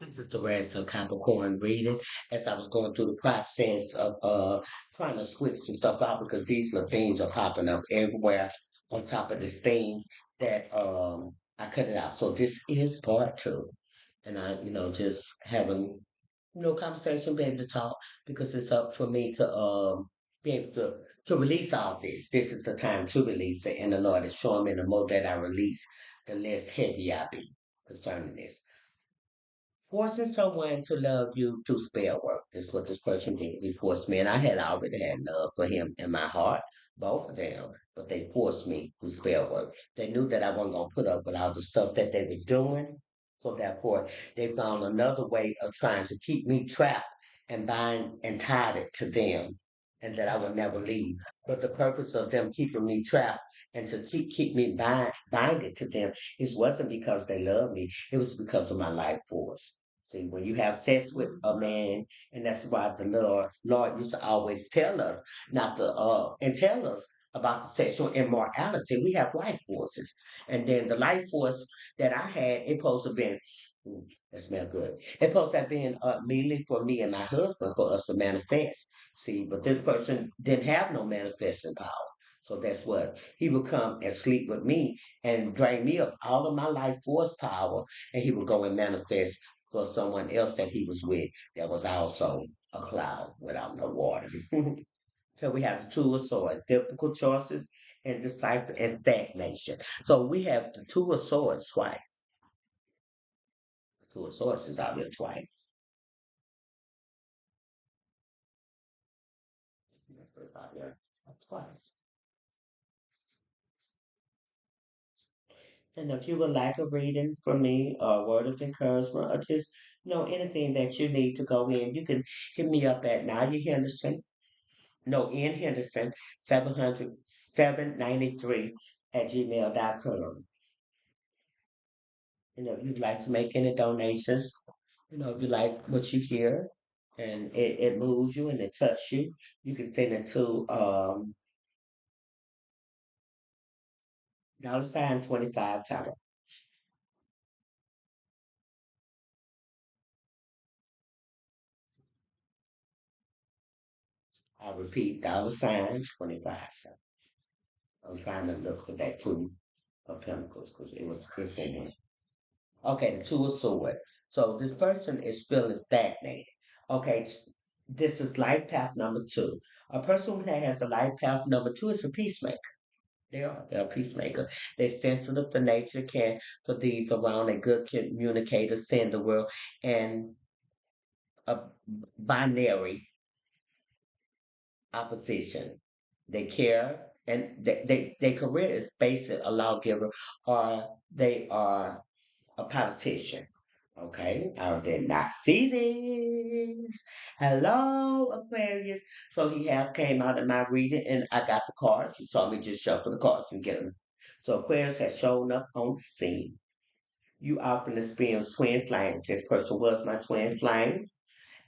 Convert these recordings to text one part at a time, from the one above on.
This is the rest of Capricorn reading as I was going through the process of trying to switch some stuff out because these little themes are popping up everywhere on top of this theme that I cut it out. So this is part two. And just having conversation, be able to talk because it's up for me to be able to release all this. This is the time to release it, and the Lord is showing me the more that I release, the less heavy I be concerning this. Forcing someone to love you through spell work is what this person did. He forced me, and I had already had love for him in my heart, both of them, but they forced me through spell work. They knew that I wasn't going to put up with all the stuff that they were doing. So therefore, they found another way of trying to keep me trapped and bind and tied it to them, and that I would never leave. But the purpose of them keeping me trapped and to keep me binded to them is wasn't because they love me. It was because of my life force. See, when you have sex with a man, and that's why the Lord used to always tell us not to and tell us about the sexual immorality. We have life forces, and then the life force that I had, it supposed to have been. That smell good. It supposed to have been immediately for me and my husband for us to manifest. See, but this person didn't have no manifesting power. So that's what he would come and sleep with me and drain me of all of my life force power, and he would go and manifest for someone else that he was with that was also a cloud without no water. So we have the two of swords, difficult choices and decipher and stagnation. So we have the two of swords twice. The two of swords is out there twice. It's out there twice. And if you would like a reading from me or a word of encouragement or just anything that you need to go in, you can hit me up at Now You Henderson. No, Ian Henderson, 793 at gmail.com. If you'd like to make any donations, if you like what you hear and it moves you and it touches you, you can send it to $ 25 title. I repeat, $ 25. I'm trying to look for that two of Pentacles because it was it's in there. Okay, the two of swords. So this person is feeling stagnated. Okay, this is life path number two. A person that has a life path number two is a peacemaker. They're a peacemaker. They're sensitive to nature, care for these around, a good communicator, seeing the world, and a binary opposition. They care, and their career is basically a lawgiver, or they are a politician. Okay, I did not see this. Hello, Aquarius. So he have came out in my reading, and I got the cards. You saw me just shuffle the cards and get them. So Aquarius has shown up on the scene. You often experience twin flame. This person was my twin flame.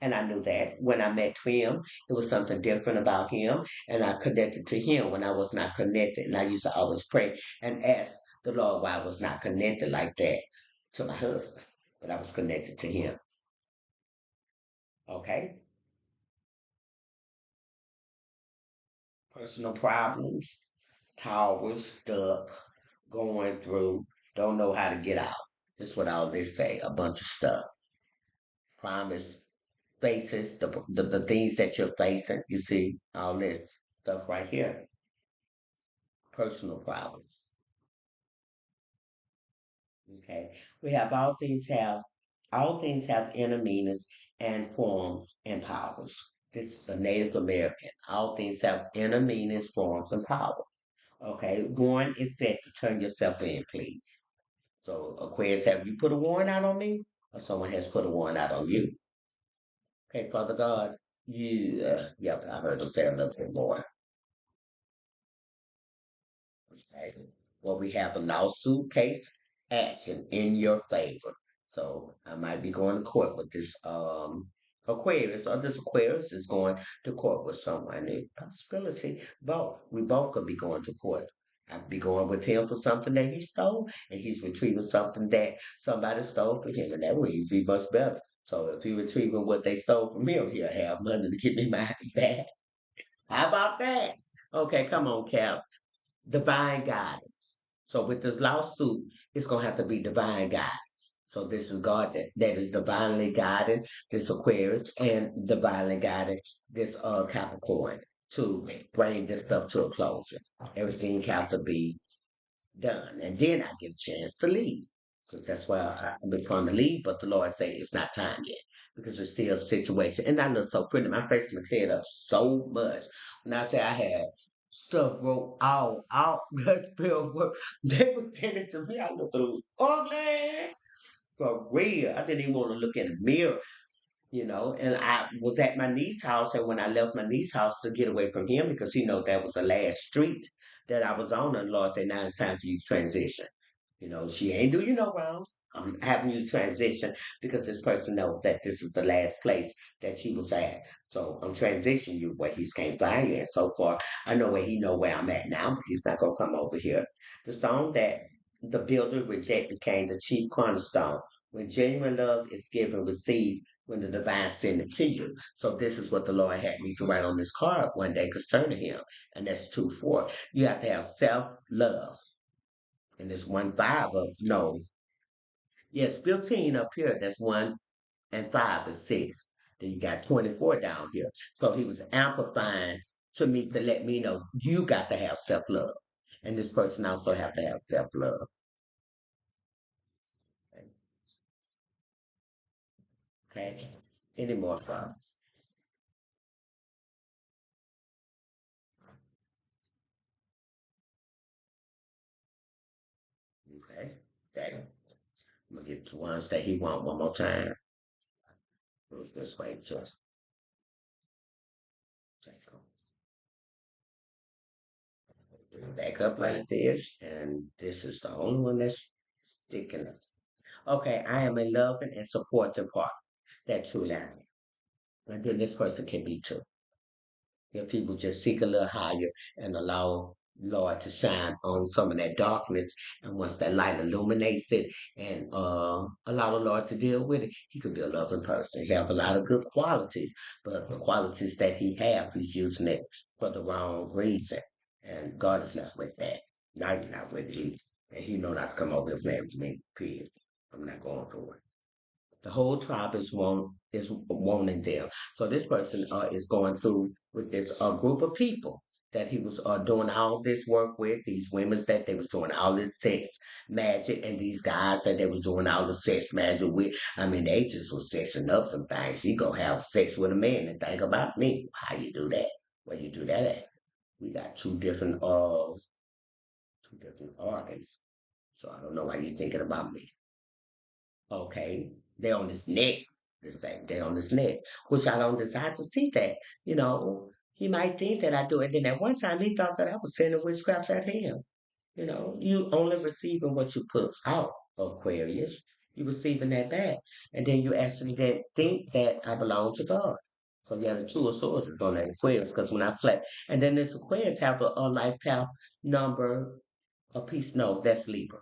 And I knew that when I met him, it was something different about him. And I connected to him when I was not connected. And I used to always pray and ask the Lord why I was not connected like that to my husband. But I was connected to him. Okay? Personal problems, towers, stuck, going through, don't know how to get out. That's what all they say. A bunch of stuff. Promise faces, the things that you're facing. You see, all this stuff right here. Personal problems. Okay. We have all things have inner meanings and forms and powers. This is a Native American. All things have inner meanings, forms, and power. Okay. Warn if that to turn yourself in, please. So Aquarius, have you put a warrant out on me? Or someone has put a warrant out on you? Okay, Father God, yeah, I heard them say a little bit more. Okay. Well, we have a lawsuit case action in your favor. So I might be going to court with this Aquarius, or this Aquarius is going to court with someone. A possibility, both. We both could be going to court. I'd be going with him for something that he stole, and he's retrieving something that somebody stole from him, and that would be much better. So if he retrieving what they stole from him, he'll have money to give me my back. How about that? Okay, come on, Cap. Divine guidance. So with this lawsuit, it's gonna have to be divine guidance. So this is God that is divinely guiding this Aquarius and divinely guiding this Capricorn to bring this stuff to a closure. Everything have to be done. And then I get a chance to leave. Because that's why I've been trying to leave, but the Lord say it's not time yet. Because it's still a situation. And I look so pretty. My face was cleared up so much. When I say I had stuff wrote all out, that bill work, they were sending it to me. I looked ugly. For real. I didn't even want to look in the mirror, and I was at my niece's house, and when I left my niece's house to get away from him, because that was the last street that I was on, and the Lord said, now it's time for you to transition. She ain't do you no wrong. I'm having you transition because this person knows that this is the last place that you was at. So I'm transitioning you where he can't find you. And so far, I know where he know where I'm at now, but he's not gonna come over here. The song that the builder reject became the chief cornerstone. When genuine love is given, received, when the divine send it to you. So this is what the Lord had me to write on this card one day concerning him. And that's 2-4. You have to have self-love. And there's 1-5 of no. Yes, 15 up here. That's 1 and 5 is 6. Then you got 24 down here. So he was amplifying to me to let me know you got to have self-love. And this person also have to have self-love. Okay. Any more problems? Okay. Okay. I'm gonna get the ones that he want one more time. Move this way to back up like this, and this is the only one that's sticking up. Okay, I am a loving and supportive partner. That truly I am. And then this person can be too. If people just seek a little higher and allow Lord to shine on some of that darkness, and once that light illuminates it and allow the Lord to deal with it, he could be a loving person. He have a lot of good qualities, but the qualities that he have, he's using it for the wrong reason. And God is not with that. Now you're not with it. And he know not to come over and play with me, period. I'm not going for it. The whole tribe is wanting them. So this person is going through with this group of people that he was doing all this work with, these women that they was doing all this sex magic, and these guys that they was doing all the sex magic with. I mean, they just was sexing up some things. You go have sex with a man and think about me. How you do that? Where you do that at? We got two different organs. So I don't know why you thinking about me. Okay, they're on his neck. In fact, they're on his neck, which I don't desire to see that. He might think that I do it. Then at one time, he thought that I was sending witchcraft at him. You only receiving what you put out, Aquarius. You receiving that back. And then you actually then think that I belong to God. So yeah, the true source is on that Aquarius because when I play, and then this Aquarius have a life path number, a piece. No, that's Libra.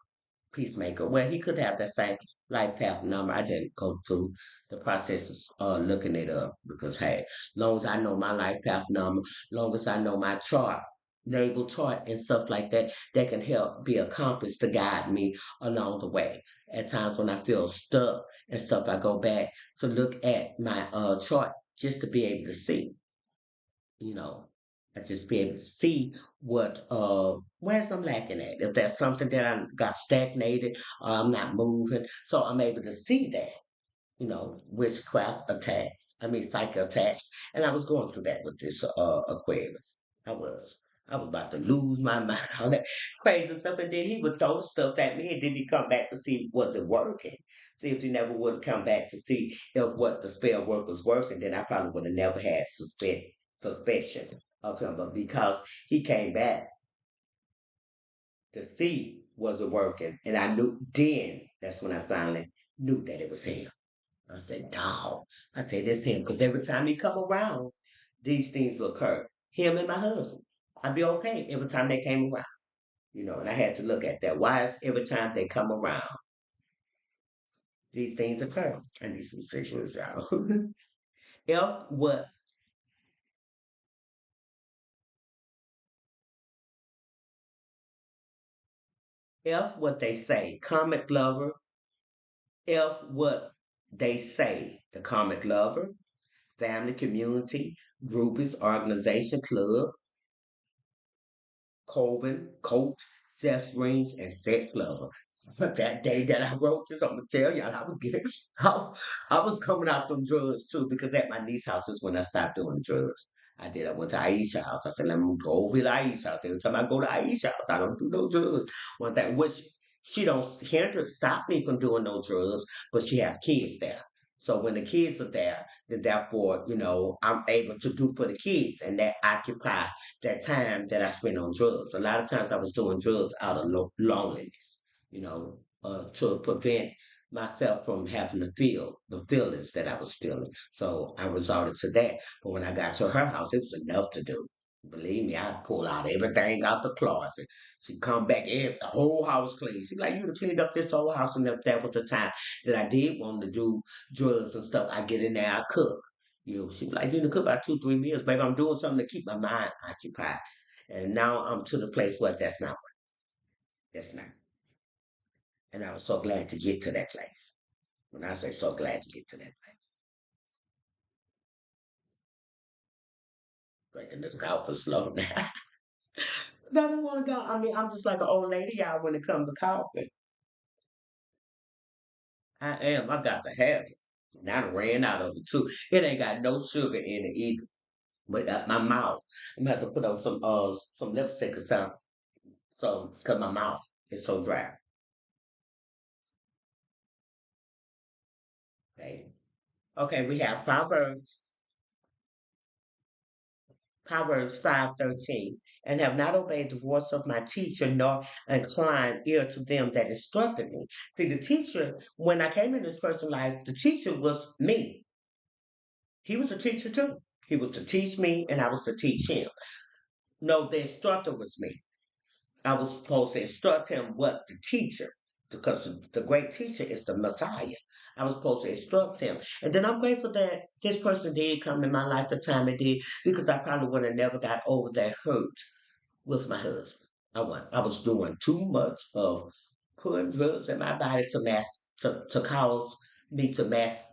Peacemaker, where he could have that same life path number. I didn't go through the process of looking it up because, hey, long as I know my life path number, long as I know my chart, naval chart, and stuff like that, that can help be a compass to guide me along the way. At times when I feel stuck and stuff, I go back to look at my chart just to be able to see you know, I just be able to see what where's I'm lacking at. If there's something that I got stagnated or I'm not moving. So I'm able to see that, witchcraft attacks. I mean psychic attacks. And I was going through that with this Aquarius. I was. I was about to lose my mind, all that crazy stuff. And then he would throw stuff at me and then he come back to see was it working. See if he never would have come back to see if what the spell work was working, then I probably would have never had suspicion of him. But because he came back to see was it working, and I knew then that's when I finally knew that it was him. I said, dog. I said, that's him. Because every time he come around, these things will occur. Him and my husband. I'd be okay every time they came around. And I had to look at that. Why is every time they come around, these things occur? I need some cigarettes out. if what if what they say, comic lover, if what they say, the comic lover, family, community, groupies, organization, club, Coven, coach, sex rings, and sex lover. But that day that I wrote this, I'm gonna tell y'all, I was getting, I was coming out from drugs too, because at my niece's house is when I stopped doing drugs. I did. I went to Aisha's house. I said, let me go over to Aisha's house. Every time I go to Aisha's house, I don't do no drugs. One thing, which she don't hinder, stop me from doing no drugs, but she have kids there. So when the kids are there, then therefore, I'm able to do for the kids, and that occupy that time that I spent on drugs. A lot of times I was doing drugs out of loneliness, to prevent myself from having to feel the feelings that I was feeling. So I resorted to that. But when I got to her house, it was enough to do. Believe me, I pulled out everything out the closet. She come back, the whole house clean. She like, you done cleaned up this whole house, and if that was the time that I did want to do drugs and stuff, I get in there, I cook. She be like, you done cook about 2, 3 meals, baby. I'm doing something to keep my mind occupied. And now I'm to the place where that's not. And I was so glad to get to that place. When I say so glad to get to that place, drinking this coffee slow now. 'Cause I don't want to go. I mean, I'm just like an old lady, y'all, when it comes to coffee. I am. I got to have it. And I done ran out of it too. It ain't got no sugar in it either. But my mouth, I'm gonna have to put on some lipstick or something. So, cause my mouth is so dry. Okay. Okay, we have Proverbs 5:13, and have not obeyed the voice of my teacher, nor inclined ear to them that instructed me. See, the teacher, when I came in this person's life, the teacher was me. He was a teacher too. He was to teach me, and I was to teach him. No, the instructor was me. I was supposed to instruct him what the teacher, because the great teacher is the Messiah. I was supposed to instruct him. And then I'm grateful that this person did come in my life the time it did, because I probably would have never got over that hurt with my husband. I was doing too much of putting drugs in my body to cause me to mass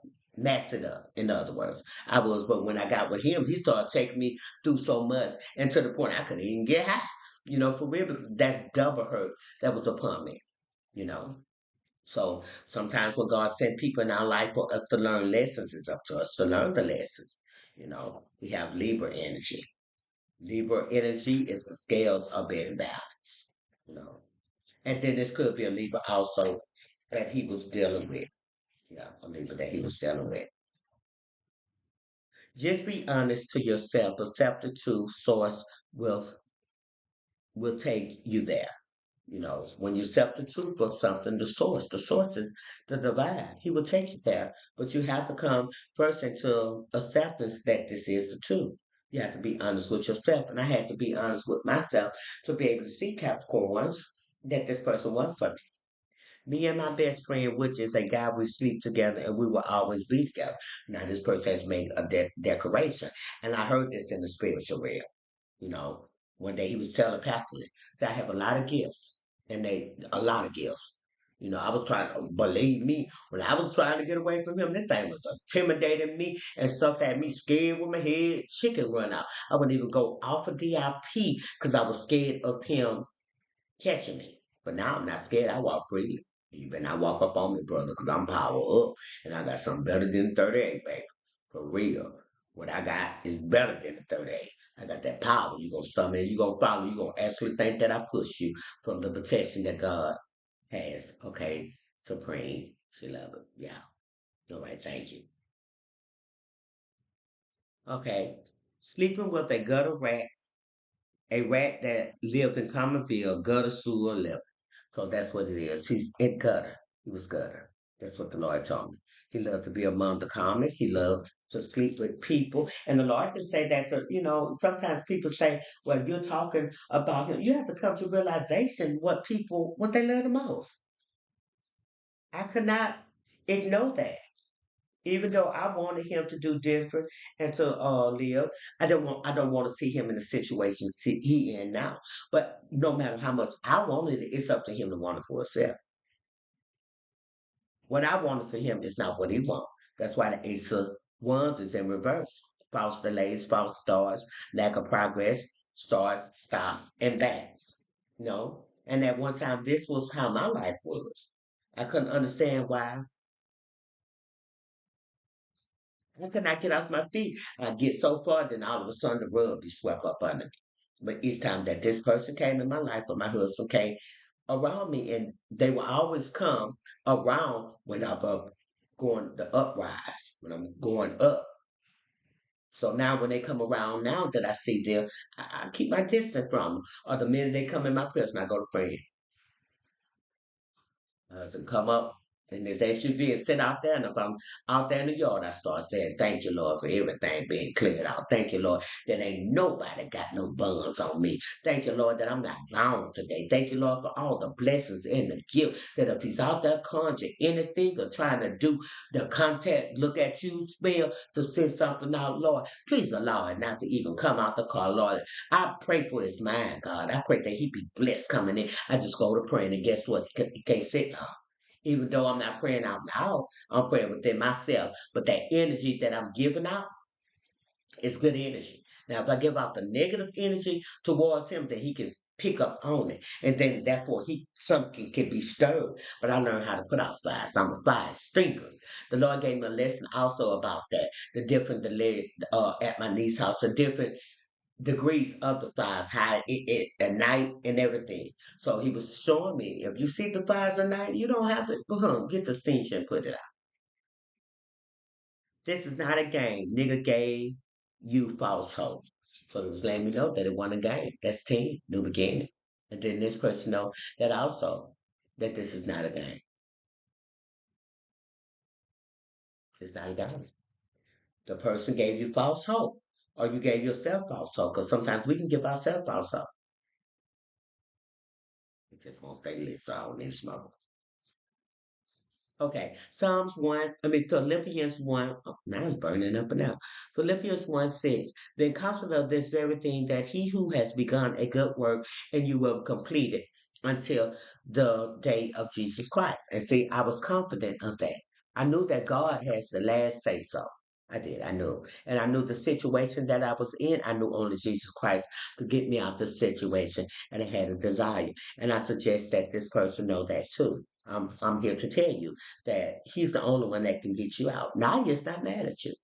it up. In other words, but when I got with him, he started taking me through so much, and to the point I couldn't even get high. For real, because that's double hurt that was upon me. You know. So sometimes when God sent people in our life for us to learn lessons, it's up to us to learn the lessons. We have Libra energy. Libra energy is the scales are being balanced. You know, and then this could be a Libra also that he was dealing with. Yeah, a Libra that he was dealing with. Just be honest to yourself. Accept the truth. Source will will take you there. When you accept the truth of something, the source is the divine. He will take you there. But you have to come first into acceptance that this is the truth. You have to be honest with yourself. And I had to be honest with myself to be able to see Capricorns that this person was for me. Me and my best friend, which is a guy, we sleep together and we will always be together. Now, this person has made a declaration. And I heard this in the spiritual realm. You know, one day he was telling Pastor, say, I have a lot of gifts, and a lot of gifts. I was trying to believe me when I was trying to get away from him. This thing was intimidating me, and stuff had me scared with my head. Chicken run out. I wouldn't even go off of DIP because I was scared of him catching me. But now I'm not scared. I walk freely. You better not walk up on me, brother, because I'm power up, and I got something better than 38, baby. For real. What I got is better than the 38. I got that power. You gonna stomach it, you gonna follow, you gonna actually think that I push you from the protection that God has. Okay, supreme. She love it. Yeah. All right, thank you. Okay. Sleeping with a gutter rat, a rat that lived in Commonville, gutter sewer living. So that's what it is. He's in gutter. He was gutter. That's what the Lord told me. He loved to be among the common. He loved to sleep with people. And the Lord can say that, sometimes people say, well, you're talking about him. You have to come to realization what they love the most. I could not ignore that. Even though I wanted him to do different and to live, I don't want to see him in the situation he in now. But no matter how much I wanted it, it's up to him to want it for himself. What I wanted for him is not what he wants. That's why the Ace of Wands is in reverse. False delays, false starts, lack of progress, starts, stops, and backs. And at one time, this was how my life was. I couldn't understand why I could not get off my feet. I get so far, then all of a sudden the rug be swept up under me. But each time that this person came in my life, or my husband came around me, and they will always come around when I'm up going the uprise, when I'm going up. So now when they come around, now that I see them, I keep my distance from them. Or the minute they come in my presence, I go to prayer. To come up in this SUV and sit out there. And if I'm out there in the yard, I start saying, thank you, Lord, for everything being cleared out. Thank you, Lord, that ain't nobody got no buns on me. Thank you, Lord, that I'm not bound today. Thank you, Lord, for all the blessings and the gift that if he's out there conjuring anything or trying to do the contact, look at you, spell to send something out, Lord, please allow it not to even come out the car, Lord. I pray for his mind, God. I pray that he be blessed coming in. I just go to praying, and guess what? He can't sit down. Even though I'm not praying out loud, I'm praying within myself. But that energy that I'm giving out is good energy. Now, if I give out the negative energy towards him, then he can pick up on it. And then therefore something can be stirred. But I learned how to put out fires. I'm a fire extinguisher. The Lord gave me a lesson also about that. The different at my niece's house, the different degrees of the fires, how at night and everything. So he was showing me if you see the fires at night, you don't have to get the extinguisher and put it out. This is not a game. Nigga gave you false hope. So he was letting me know that it wasn't a game. That's 10, new beginning. And then this person know that also that this is not a game. It's not a game. The person gave you false hope. Or you gave yourself false hope. Because sometimes we can give ourselves false hope. It just won't stay lit, so I don't need smoke. Okay, Philippians 1, oh, now it's burning up and out. Philippians 1 says, then confident of this very thing that he who has begun a good work and you will complete it until the day of Jesus Christ. And see, I was confident of that. I knew that God has the last say so. I did, I knew. And I knew the situation that I was in. I knew only Jesus Christ could get me out of the situation. And I had a desire. And I suggest that this person know that too. I'm here to tell you that he's the only one that can get you out. Now he's not mad at you.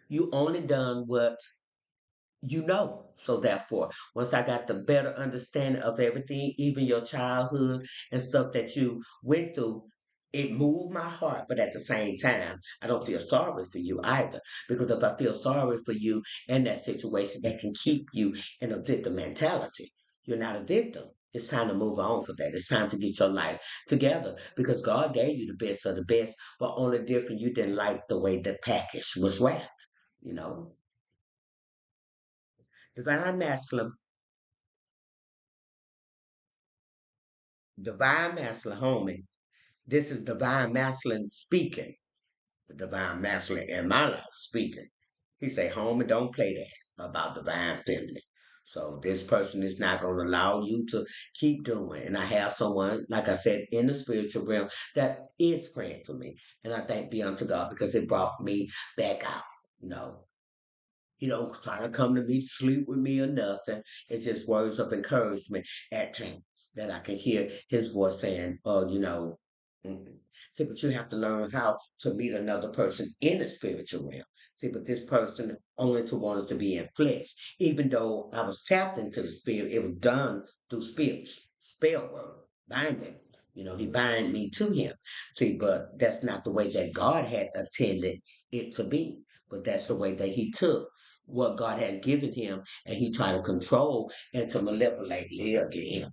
You only done what you know. So therefore, once I got the better understanding of everything, even your childhood and stuff that you went through, it moved my heart. But at the same time, I don't feel sorry for you either. Because if I feel sorry for you in that situation, that can keep you in a victim mentality. You're not a victim. It's time to move on for that. It's time to get your life together because God gave you the best of the best, but only different you didn't like the way the package was wrapped. You know, divine masculine Divine masculine, homie. This is divine masculine speaking. The divine masculine in my life speaking. He say, homie, don't play that about divine feminine. So this person is not going to allow you to keep doing. And I have someone, like I said, in the spiritual realm that is praying for me. And I thank be unto God because it brought me back out. You know, he don't try to come to me, sleep with me or nothing. It's just words of encouragement at times that I can hear his voice saying, oh, mm. See, but you have to learn how to meet another person in the spiritual realm. See, but this person only to wanted to be in flesh. Even though I was tapped into the spirit, it was done through spirit, spell word, binding. He bind me to him. See, but that's not the way that God had intended it to be. But that's the way that he took what God has given him and he tried to control and to manipulate Leah again.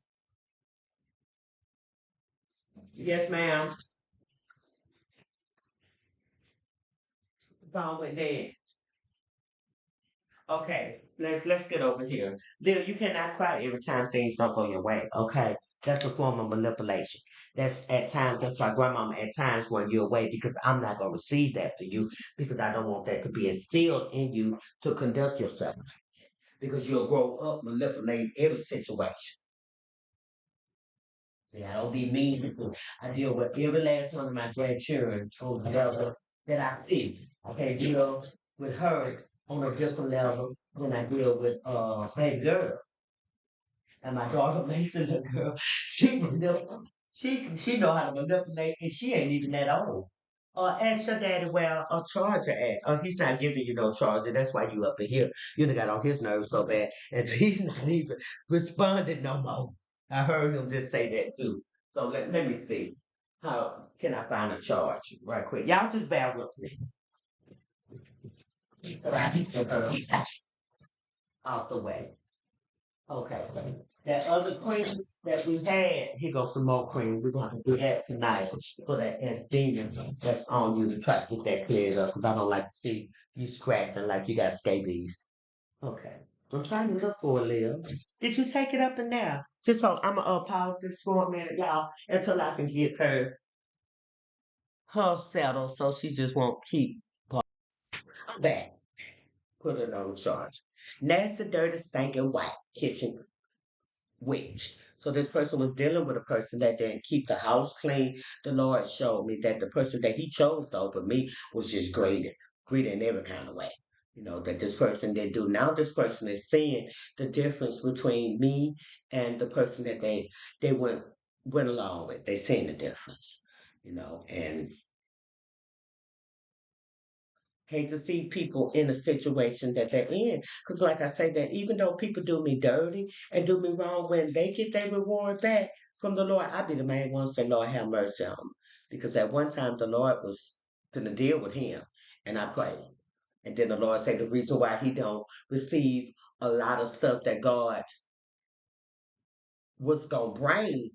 Yes, ma'am. Phone went dead. Okay, let's get over here. Lil, you cannot cry every time things don't go your way. Okay, that's a form of manipulation. That's at times. That's why grandmama at times when you're away because I'm not gonna receive that to you because I don't want that to be instilled in you to conduct yourself because you'll grow up manipulating every situation. See, I don't be mean because I deal with every last one of my grandchildren on the level that I see. I can't deal with her on a different level than I deal with baby girl. And my daughter Mason, the girl, she know how to manipulate, and she ain't even that old. Ask your daddy where a charger at. He's not giving you no charger. That's why you up in here. You done got on his nerves so bad, and he's not even responding no more. I heard him just say that too. So let me see. How can I find a charge right quick? Y'all just bear with me. So I can get her out the way. Okay. That other cream that we had, here goes some more cream. We're going to do that tonight for that eczema that's on you to try to get that cleared up because I don't like to see you scratching like you got scabies. Okay. I'm trying to look for a little. Did you take it up in there? Just so I'm gonna pause this for a minute, y'all, until I can get her settled so she just won't keep back. Put it on charge. Nasty, dirty, stinking white kitchen witch. So this person was dealing with a person that didn't keep the house clean. The Lord showed me that the person that He chose over me was just greedy in every kind of way. You know that this person didn't do. Now this person is seeing the difference between me and the person that they went along with. They seeing the difference. You know, and hate to see people in a situation that they're in. Because, like I say, that even though people do me dirty and do me wrong, when they get their reward back from the Lord, I be the main one say, Lord, have mercy on them. Because at one time, the Lord was going to deal with him, and I prayed. And then the Lord said the reason why he don't receive a lot of stuff that God was going to bring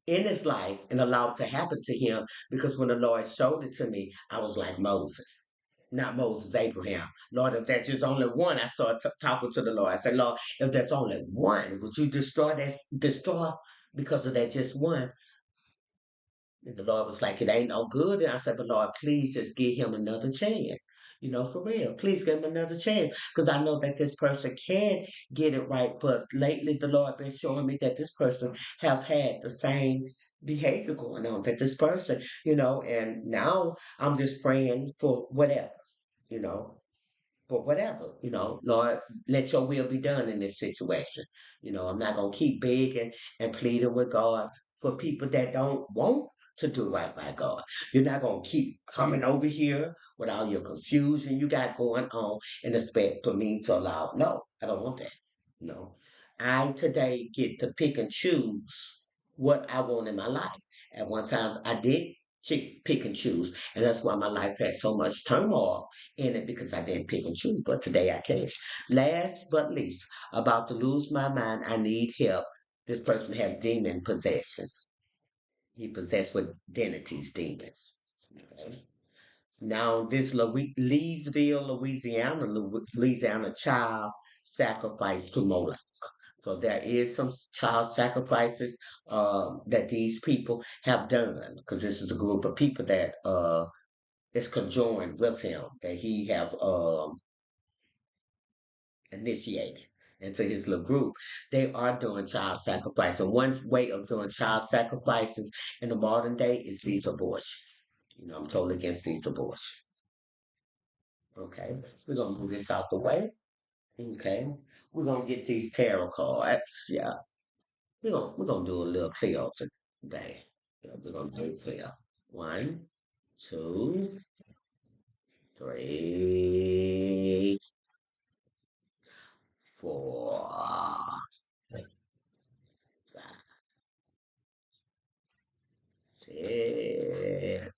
in his life and allowed to happen to him because when the Lord showed it to me, I was like Moses. Not Moses, Abraham. Lord, if that's just only one, I started talking to the Lord. I said, Lord, if there's only one, would you destroy because of that just one? And the Lord was like, it ain't no good. And I said, but Lord, please just give him another chance. You know, for real. Please give him another chance. Because I know that this person can get it right. But lately the Lord been showing me that this person have had the same behavior going on. That this person, and now I'm just praying for whatever, you know but whatever, Lord, let your will be done in this situation. I'm not going to keep begging and pleading with God for people that don't want to do right by God. You're not going to keep coming over here with all your confusion you got going on and expect for me to allow. No, I don't want that. No. I today get to pick and choose what I want in my life. At one time, I did pick and choose, and that's why my life had so much turmoil in it because I didn't pick and choose, but today I can. Last but least, about to lose my mind, I need help. This person have demon possessions. He possessed with identities demons. Okay. Now, this Leesville, Louisiana child sacrifice to Moloch. So there is some child sacrifices that these people have done because this is a group of people that is conjoined with him that he have initiated into his little group. They are doing child sacrifice. And one way of doing child sacrifices in the modern day is these abortions. I'm totally against these abortions. Okay, we're gonna move this out the way. Okay, we're gonna get these tarot cards. Yeah, we're gonna do a little clear today. Yeah, we're gonna do clear. One, two, three, four, five, six.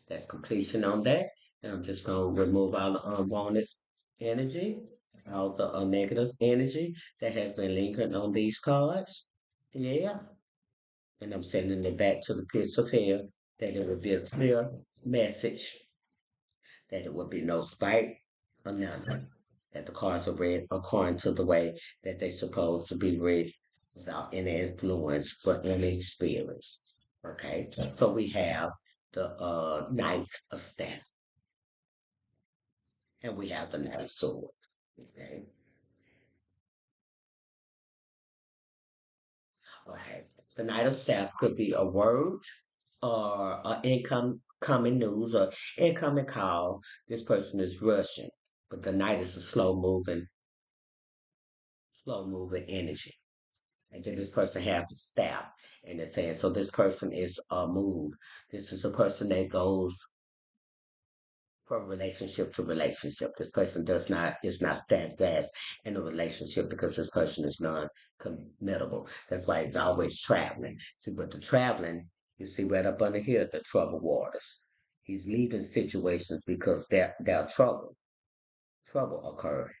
That's completion on that. And I'm just gonna remove all the unwanted energy, all the negative energy that has been lingering on these cards. Yeah. and I'm sending it back to the pits of hell, that it would be a clear message, that it would be no spite or nothing, that the cards are read according to the way that they're supposed to be read without any influence for any spirits. Okay, so we have the Knight of Staff, and we have the Knight of Swords. Okay, okay. The Knight of Staff could be a word or income coming news or incoming call. This person is rushing, but the Knight is a slow moving energy. And then this person have the staff, and they're saying, so this person is a mood. This is a person that goes from relationship to relationship. This person does not is not steadfast in a relationship because this person is non-committable. That's why it's always traveling. See, but the traveling, you see right up under here, the trouble waters. He's leaving situations because there are trouble occurring.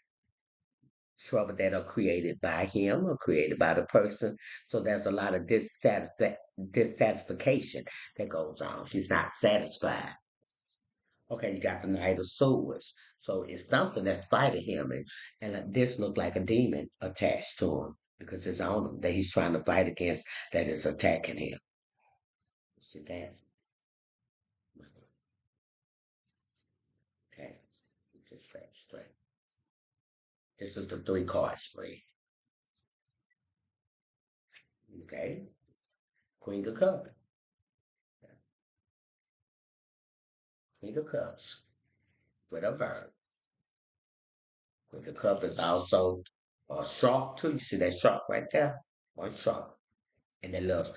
Trouble that are created by him or created by the person. So there's a lot of dissatisfaction that goes on. He's not satisfied. Okay, you got the Knight of Swords. So it's something that's fighting him. And this looked like a demon attached to him because it's on him that he's trying to fight against that is attacking him. See that? Okay. Just straight. This is the three card spread. Okay. Queen of Cups. Queen of Cups with a verb. Queen of Cups is also a shark too. You see that shark right there? One shark. And then look,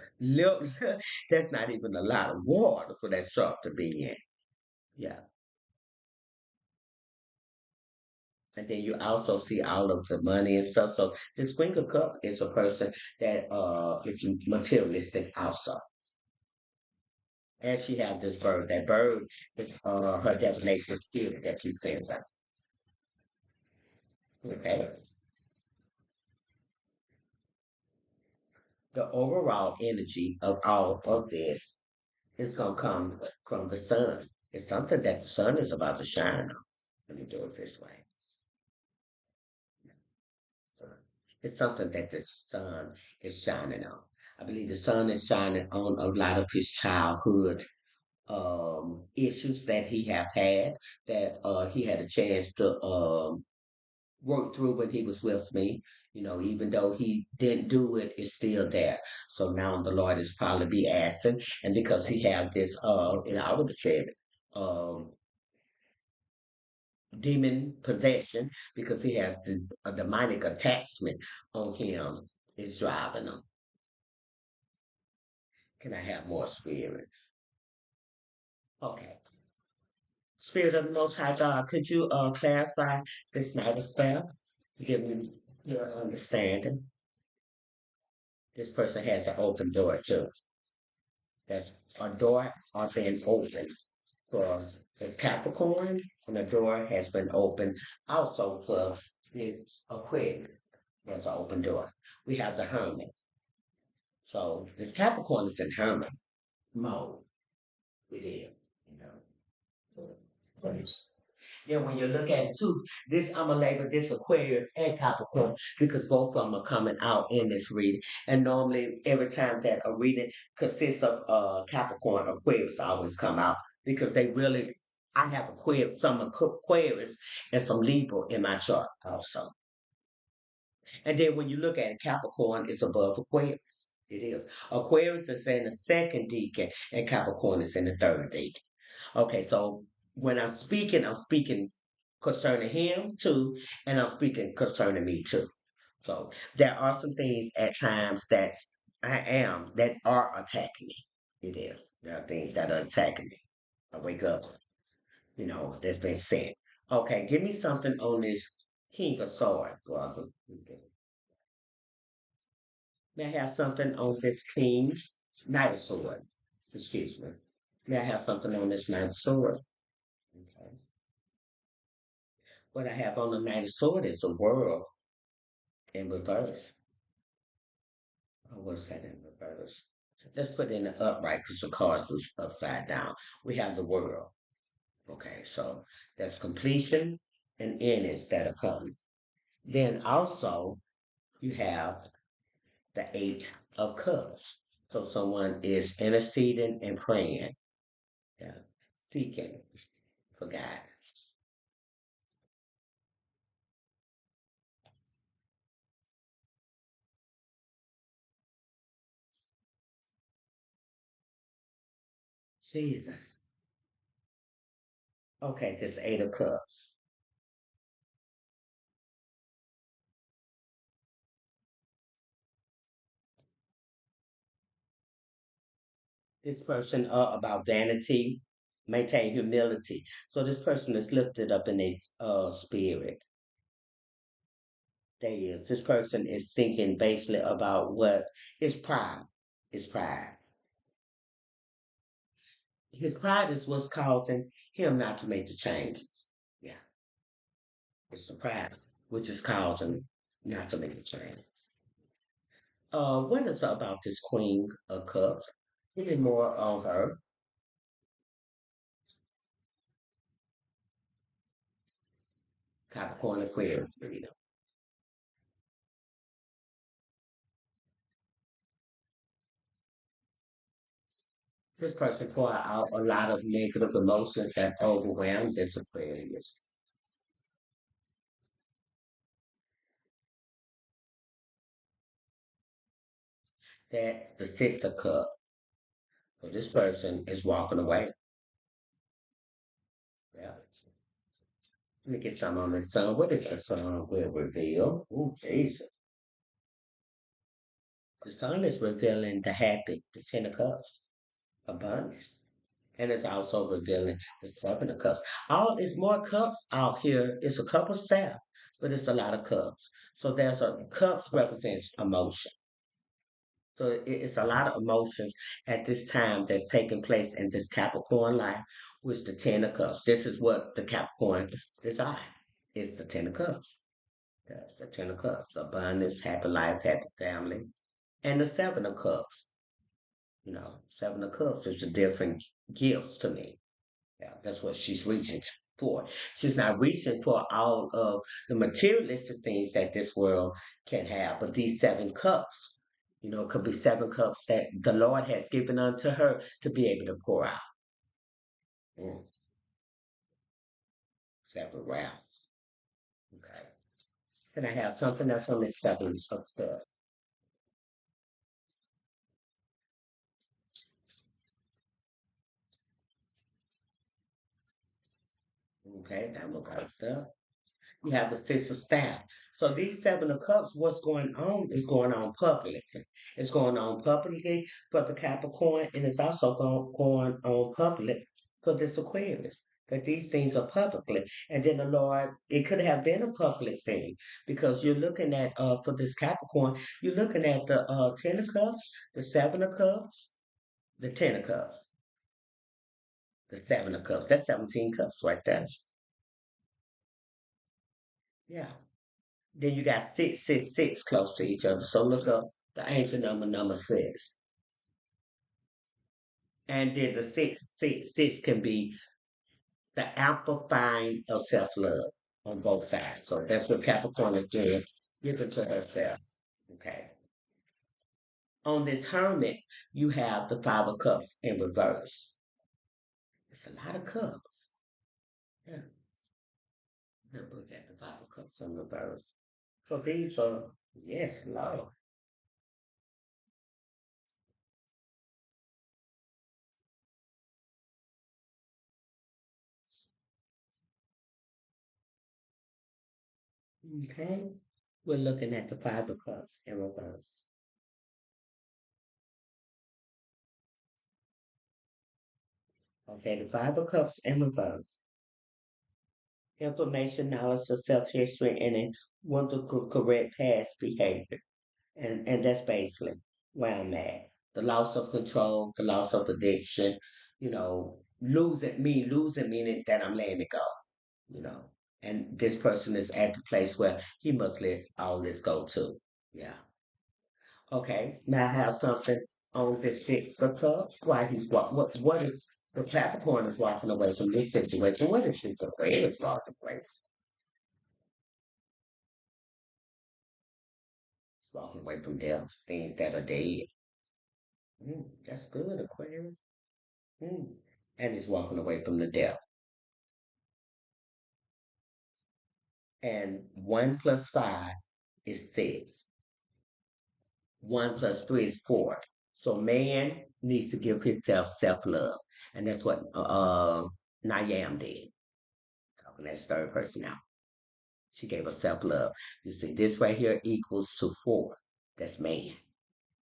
that's not even a lot of water for that shark to be in. Yeah. And then you also see all of the money and stuff. So this Queen of Cup is a person that is materialistic also. And she have this bird. That bird is her divination spirit that she sends out. Okay. The overall energy of all of this is gonna come from the sun. It's something that the sun is about to shine on. Let me do it this way. So it's something that the sun is shining on. I believe the sun is shining on a lot of his childhood issues that he have had that he had a chance to work through when he was with me. You know, even though he didn't do it, it's still there. So now the Lord is probably be asking, and because he have this, I would have said, um, demon possession, because he has this a demonic attachment on him, is driving him. Can I have more spirit? Okay. Spirit of the Most High God, could you clarify this night of spell? Give me your understanding. This person has an open door too. That's a door are being open for it's Capricorn, and the door has been opened also for this Aquarius. There's an open door. We have the Hermit. So the Capricorn is in Hermit mode with it, you know. Yeah, when you look at it too, this I'm gonna label this Aquarius and Capricorn because both of them are coming out in this reading. And normally, every time that a reading consists of Capricorn, Aquarius always come out because they really. I have Aquarius, some Aquarius, and some Libra in my chart also. And then when you look at it, Capricorn is above Aquarius. It is. Aquarius is in the second decan, and Capricorn is in the third decan. Okay, so when I'm speaking concerning him too, and I'm speaking concerning me too. So there are some things at times that that are attacking me. It is. There are things that are attacking me. I wake up, that's been said. Okay, give me something on this King of Swords, brother. Okay. May I have something on this King Knight of Swords? Excuse me. May I have something on this Knight of Swords? Okay. What I have on the Knight of Swords is the world in reverse. Oh, what's that in reverse? Let's put in the upright because the cards was upside down. We have the world. Okay, so that's completion and endings that are coming. Then also you have the Eight of Cups. So someone is interceding and praying, yeah, seeking for guidance. Jesus. Okay, that's Eight of Cups. This person about vanity, maintain humility. So this person is lifted up in a spirit. There is. This person is thinking basically about what is pride. Is pride. His pride is what's causing him not to make the changes. Yeah, it's the pride which is causing not to make the changes. What is about this Queen of Cups? Give me more on her. Capricorn Aquarius. This person pour out a lot of negative emotions that overwhelm this Aquarius. That's the Six of Cups. So this person is walking away. Yeah. Let me get some on the sun. What is the sun will reveal? Oh, Jesus. The sun is revealing the happy, the Ten of Cups, abundance. And it's also revealing the Seven of Cups. All is more cups out here. It's a cup of staff, but it's a lot of cups. So there's a cups represents emotion. So it's a lot of emotions at this time that's taking place in this Capricorn life, which the Ten of Cups. This is what the Capricorn desire. It's the Ten of Cups. That's the Ten of Cups. Abundance, happy life, happy family. And the Seven of Cups. Seven of Cups is the different gifts to me. Yeah, that's what she's reaching for. She's not reaching for all of the materialistic things that this world can have, but these seven cups, could be seven cups that the Lord has given unto her to be able to pour out. Mm, seven wraps. Okay. Can I have something that's on this seven of cups? Okay, that will go stuff. You have the Six of Staff. So these Seven of Cups, what's going on is going on publicly. It's going on publicly for the Capricorn, and it's also going on public for this Aquarius. That these things are publicly, and then the Lord, it could have been a public thing because you're looking at for this Capricorn, you're looking at the Ten of Cups, the Seven of Cups, the Ten of Cups, the Seven of Cups. That's 17 cups right there. Yeah. Then you got 666 close to each other. So look up the ancient number six. And then the 666 can be the amplifying of self love on both sides. So that's what Capricorn is doing, giving to herself. Okay. On this hermit, you have the Five of Cups in reverse. It's a lot of cups. Yeah. Look at the Five of Cups in reverse. So these are, yes, love. Okay. We're looking at the Five of Cups in reverse. Okay, the Five of Cups in reverse. Information, knowledge of self-history, and a wonderful correct past behavior. And that's basically where I'm at. The loss of control, the loss of addiction, losing meaning that I'm letting it go, you know. And this person is at the place where he must let all this go too. Yeah. Okay. Now I have something. on the six of cups, why he's what is the Capricorn is walking away from this situation? What is this afraid is walking away? It's walking away from death, things that are dead. That's good, Aquarius. Mm. And he's walking away from the death. And 1 plus 5 is 6. 1 plus 3 is 4. So man needs to give himself self-love. And that's what Nayam did. Talking that's third person now. She gave herself love. You see, this right here equals to 4. That's man.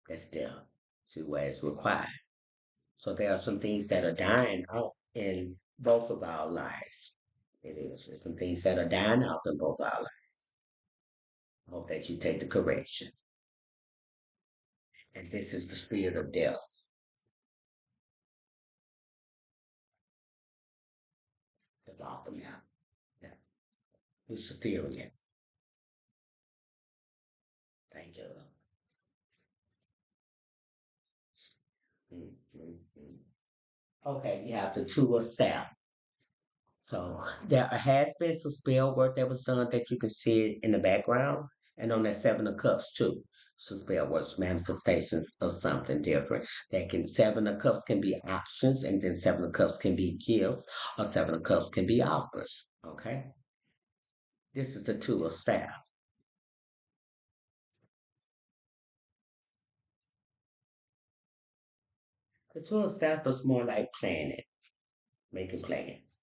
That's death. See where it's required. So there are some things that are dying out in both of our lives. It is. There's some things that are dying out in both our lives. I hope that you take the correction. And this is the spirit of death. The bottom now. Yeah. Luciferian. Thank you. Mm, mm, mm. Okay, you have the two of staff. So there has been some spell work that was done that you can see in the background, and on that Seven of Cups too. Some spell works, manifestations of something different. That can Seven of Cups can be options, and then Seven of Cups can be gifts, or Seven of Cups can be offers. Okay, this is the Two of Staff. The Two of Staff is more like planning, making plans,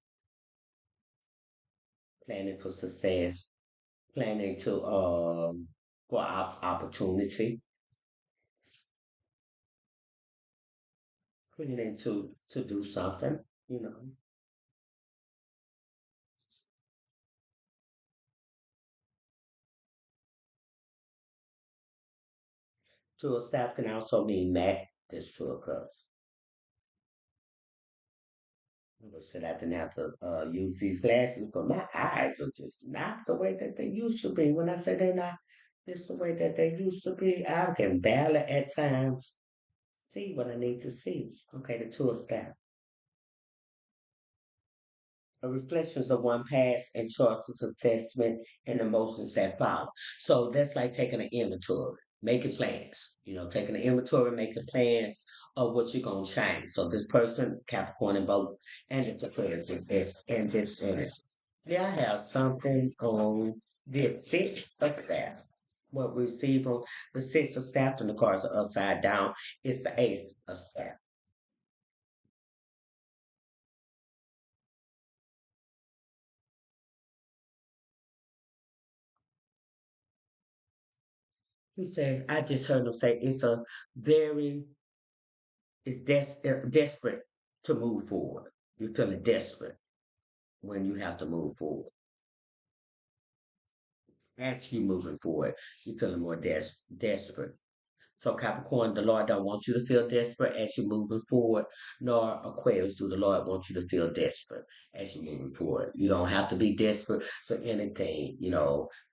planning for success, planning to for opportunity, planning to do something. You know, to a staff can also mean Mac. This two of cups. I'm gonna sit out and have to use these glasses, but my eyes are just not the way that they used to be. When I say they're not, it's the way that they used to be. I can barely at times see what I need to see. Okay, the two of staff. A reflections of one past and choices, assessment, and emotions that follow. So that's like taking an inventory, making plans, taking an inventory, making plans of what you're going to change. So this person, Capricorn and both, and it's a prayer to this and this energy. Yeah, I have something on this six of that. What we see from the six of staff and the cards are upside down. It's the eighth of staff. He says, I just heard him say it's a very desperate to move forward. You're feeling desperate when you have to move forward. As you moving forward, you're feeling more desperate. So Capricorn, the Lord don't want you to feel desperate as you're moving forward, nor Aquarius do the Lord want you to feel desperate as you're moving forward. You don't have to be desperate for anything,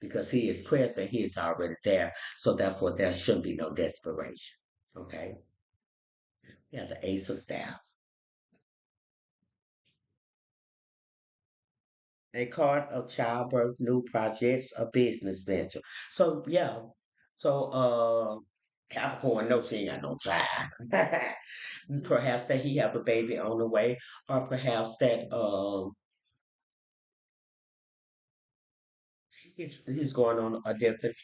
because He is present, He is already there. So therefore, there should be no desperation. Okay? Yeah, the Ace of Staffs. A card of childbirth, new projects, a business venture. So yeah, so Capricorn knows she ain't got no child. Perhaps that he have a baby on the way, or perhaps that he's going on a different.